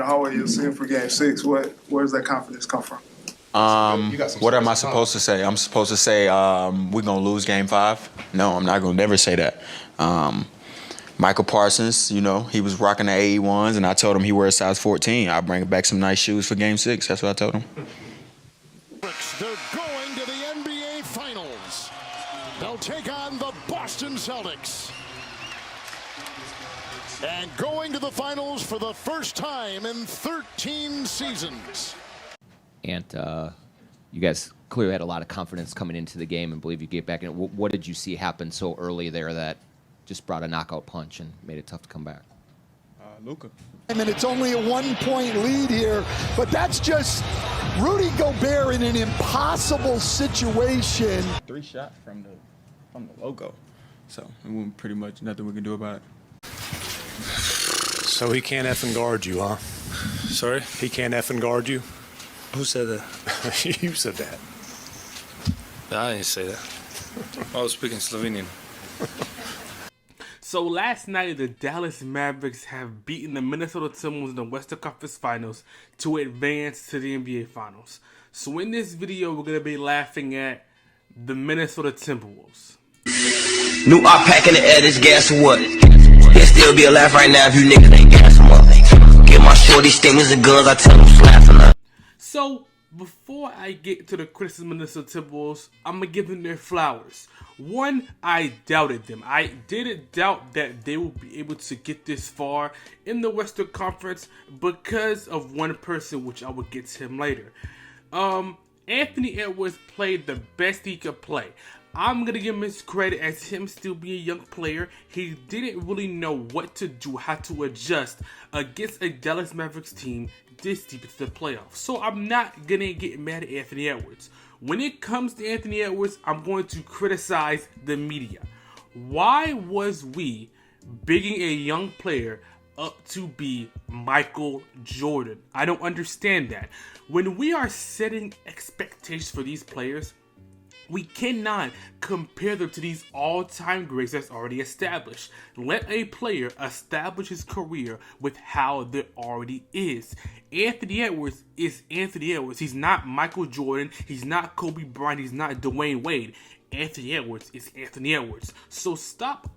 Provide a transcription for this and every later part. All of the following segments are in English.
the hallway, you'll see him for Game 6. Where does that confidence come from? What am I supposed to say? I'm supposed to say we're going to lose Game 5? No, I'm not going to never say that. Michael Parsons, you know, he was rocking the AE1s, and I told him he wears size 14. I'll bring back some nice shoes for Game 6. That's what I told him. They're going to the NBA Finals. They'll take on the Boston Celtics. And going to the finals for the first time in 13 seasons. And you guys clearly had a lot of confidence coming into the game and believe you get back in it. What did you see happen so early there that just brought a knockout punch and made it tough to come back? Luka. And it's only a 1-point lead here, but that's just Rudy Gobert in an impossible situation. 3 shots from the logo, so it wasn't pretty much nothing we can do about it. So he can't effing guard you, huh? Sorry? He can't effing guard you? Who said that? You said that. I didn't say that. I was speaking Slovenian. So last night, the Dallas Mavericks have beaten the Minnesota Timberwolves in the Western Conference Finals to advance to the NBA Finals. So in this video, we're going to be laughing at the Minnesota Timberwolves. New op pack in the air, this gas or what? He'll still be alive right now if you niggas ain't gas him up. Get my shorty stingers and guns, I tell them slapping up. So, before I get to the criticism of the Minnesota Timberwolves, I'm going to give them their flowers. One, I doubted them. I didn't doubt that they would be able to get this far in the Western Conference because of one person, which I will get to him later. Anthony Edwards played the best he could play. I'm going to give him his credit as him still being a young player. He didn't really know what to do, how to adjust against a Dallas Mavericks team this deep into the playoffs. So I'm not going to get mad at Anthony Edwards. When it comes to Anthony Edwards, I'm going to criticize the media. Why was we bigging a young player up to be Michael Jordan? I don't understand that. When we are setting expectations for these players, we cannot compare them to these all-time greats that's already established. Let a player establish his career with how there already is. Anthony Edwards is Anthony Edwards. He's not Michael Jordan. He's not Kobe Bryant. He's not Dwayne Wade. Anthony Edwards is Anthony Edwards. So stop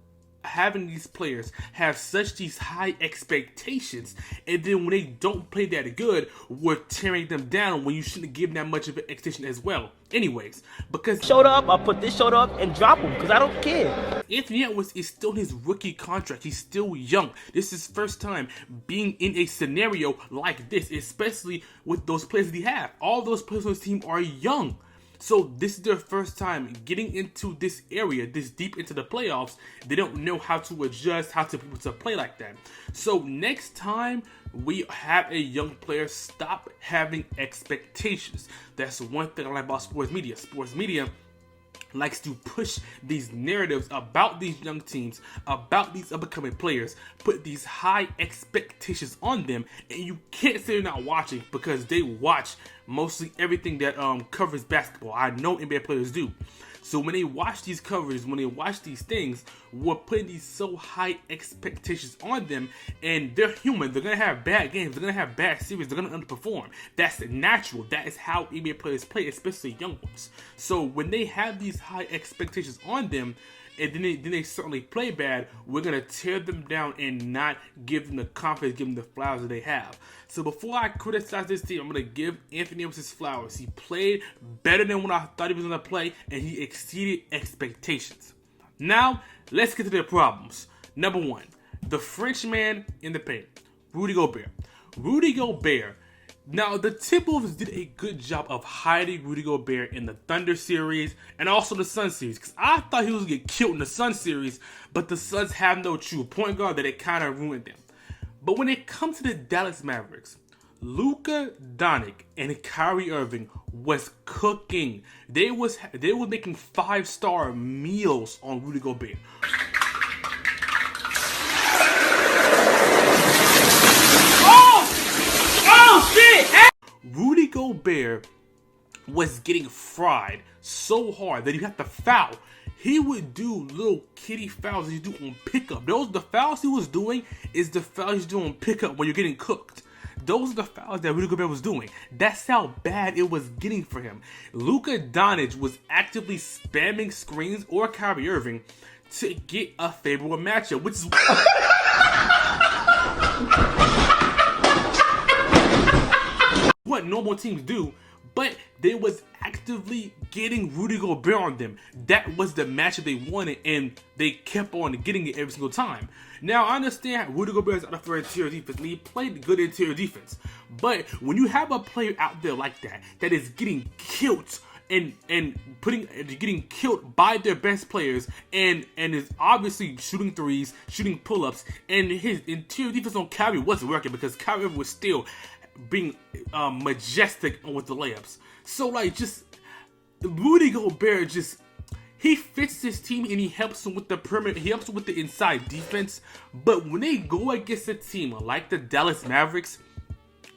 having these players have these high expectations, and then when they don't play that good, we're tearing them down when you shouldn't give them that much of an expectation as well. Anyways, because showed up, I'll put this shoulder up and drop him because I don't care. Anthony Edwards is still in his rookie contract. He's still young. This is his first time being in a scenario like this, especially with those players that he have. All those players on his team are young. So this is their first time getting into this area, this deep into the playoffs. They don't know how to adjust, how to play like that. So next time we have a young player, stop having expectations. That's one thing I like about sports media. Sports media likes to push these narratives about these young teams, about these up-and-coming players, put these high expectations on them, and you can't say they're not watching because they watch mostly everything that covers basketball. I know NBA players do. So when they watch these covers, when they watch these things, we're putting these so high expectations on them, and they're human. They're going to have bad games. They're going to have bad series. They're going to underperform. That's natural. That is how NBA players play, especially young ones. So when they have these high expectations on them, and then they certainly play bad, we're going to tear them down and not give them the confidence, give them the flowers that they have. So before I criticize this team, I'm going to give Anthony Edwards his flowers. He played better than what I thought he was going to play, and he exceeded expectations. Now, let's get to their problems. Number one, the Frenchman in the paint, Rudy Gobert. Rudy Gobert. Now, the Timberwolves did a good job of hiding Rudy Gobert in the Thunder series and also the Sun series, because I thought he was going to get killed in the Sun series, but the Suns have no true point guard that it kind of ruined them. But when it comes to the Dallas Mavericks, Luka Doncic and Kyrie Irving was cooking. They were making 5-star meals on Rudy Gobert. Rudy Gobert was getting fried so hard that you have to foul. He would do little kitty fouls that you do on pickup. The fouls he was doing is the fouls you do on pickup when you're getting cooked. those are the fouls that Rudy Gobert was doing. That's how bad it was getting for him. Luka Doncic was actively spamming screens or Kyrie Irving to get a favorable matchup, which is what normal teams do, but they was actively getting Rudy Gobert on them. That was the matchup they wanted, and they kept on getting it every single time. Now, I understand Rudy Gobert is out for interior defense, and he played good interior defense. But when you have a player out there like that is getting killed and getting killed by their best players, and is obviously shooting threes, shooting pull-ups, and his interior defense on Kyrie wasn't working because Kyrie was still being majestic with the layups. So like, just Rudy Gobert, just he fits this team and he helps them with the perimeter. He helps them with the inside defense. But when they go against a team like the Dallas Mavericks,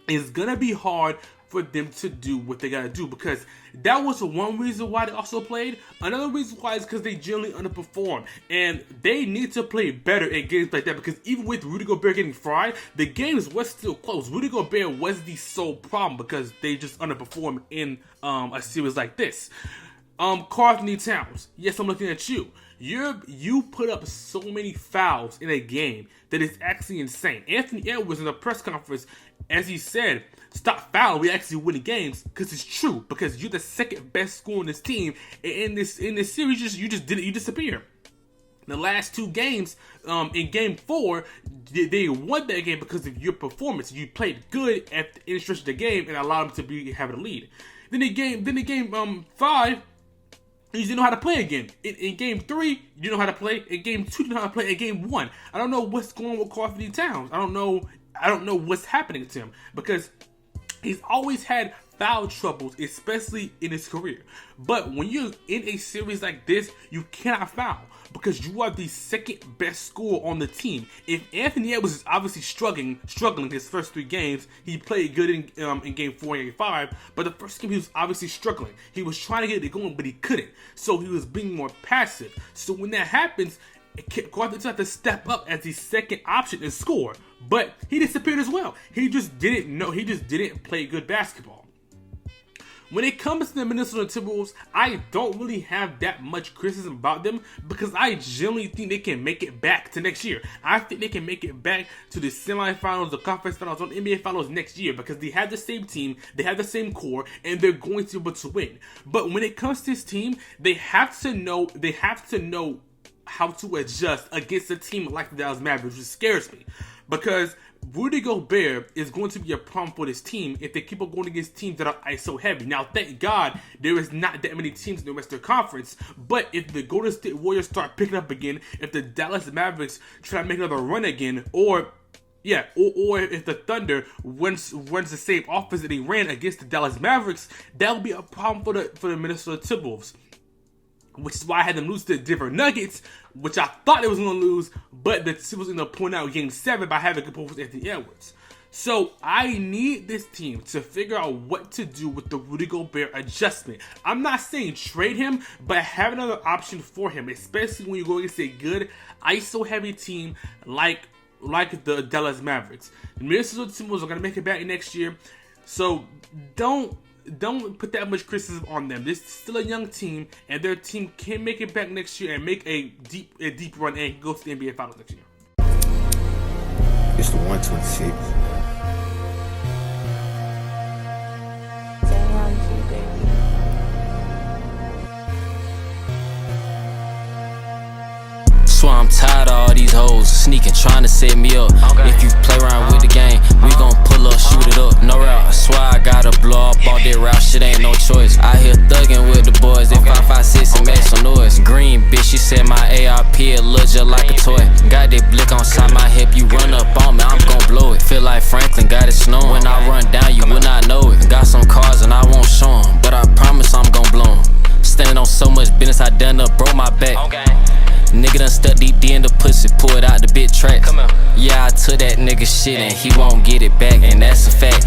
it's gonna be hard for them to do what they gotta do, because that was one reason why they also played. Another reason why is because they generally underperform, and they need to play better in games like that, because even with Rudy Gobert getting fried, the games was still close. Rudy Gobert was the sole problem because they just underperformed in a series like this. Karl-Anthony Towns, yes, I'm looking at you. You put up so many fouls in a game that is actually insane. Anthony Edwards in the press conference, as he said, stop fouling, we actually winning games, because it's true, because you're the second best scorer on this team, and in this series you disappear. The last two games, in game 4, they won that game because of your performance. You played good at the end stretch of the game and allowed them to have a lead. Then in game 5, you didn't know how to play again. In game 3, you didn't know how to play. In game 2, you didn't know how to play. In game 1, I don't know what's going on with Karl-Anthony Towns. I don't know what's happening to him, because he's always had foul troubles, especially in his career. But when you're in a series like this, you cannot foul, because you are the second best scorer on the team. If Anthony Edwards is obviously struggling his first 3 games, he played good in game 4 and game 5, but the first game he was obviously struggling. He was trying to get it going, but he couldn't. So he was being more passive. So when that happens, Karl-Anthony had to step up as the second option and score, but he disappeared as well. He just didn't play good basketball. When it comes to the Minnesota Timberwolves, I don't really have that much criticism about them, because I generally think they can make it back to next year. I think they can make it back to the semifinals, the conference finals, or the NBA finals next year, because they have the same team, they have the same core, and they're going to be able to win. But when it comes to this team, they have to know how to adjust against a team like the Dallas Mavericks, which scares me, because Rudy Gobert is going to be a problem for this team if they keep on going against teams that are ISO heavy. Now, thank God there is not that many teams in the Western Conference, but if the Golden State Warriors start picking up again, if the Dallas Mavericks try to make another run again, or if the Thunder runs the same offense that they ran against the Dallas Mavericks, that will be a problem for the Minnesota Timberwolves. Which is why I had them lose to the Denver Nuggets, which I thought they was going to lose, but the Timberwolves ended up pulling out game 7 by having a good performance with Anthony Edwards. So I need this team to figure out what to do with the Rudy Gobert adjustment. I'm not saying trade him, but have another option for him, especially when you go against a good ISO-heavy team like the Dallas Mavericks. The Minnesota Timberwolves are going to make it back next year, so don't put that much criticism on them. This is still a young team, and their team can make it back next year and make a deep run and go to the NBA Finals next year. It's the 126. Swear I'm tired of all these hoes sneaking, trying to set me up. If you play around with the game, we gon' pull up, shoot it up. No route, I swear I gotta blow up all that route, shit ain't no choice. I here thuggin' with the boys, they 5.56 and make some noise. Green bitch, she said my ARP it look just like a toy. Got that blick on side my hip, you run up on me, I'm gon' blow it. Feel like Franklin, got it snowing. When I run down, you will not know it. Got some cars and I won't show 'em, but I promise I'm gon' blow 'em. Standing on so much business, I done up, broke my back. Nigga done stuck deep D in the pussy, pull it out the big track. Yeah, I took that nigga shit and he won't get it back, and that's a fact.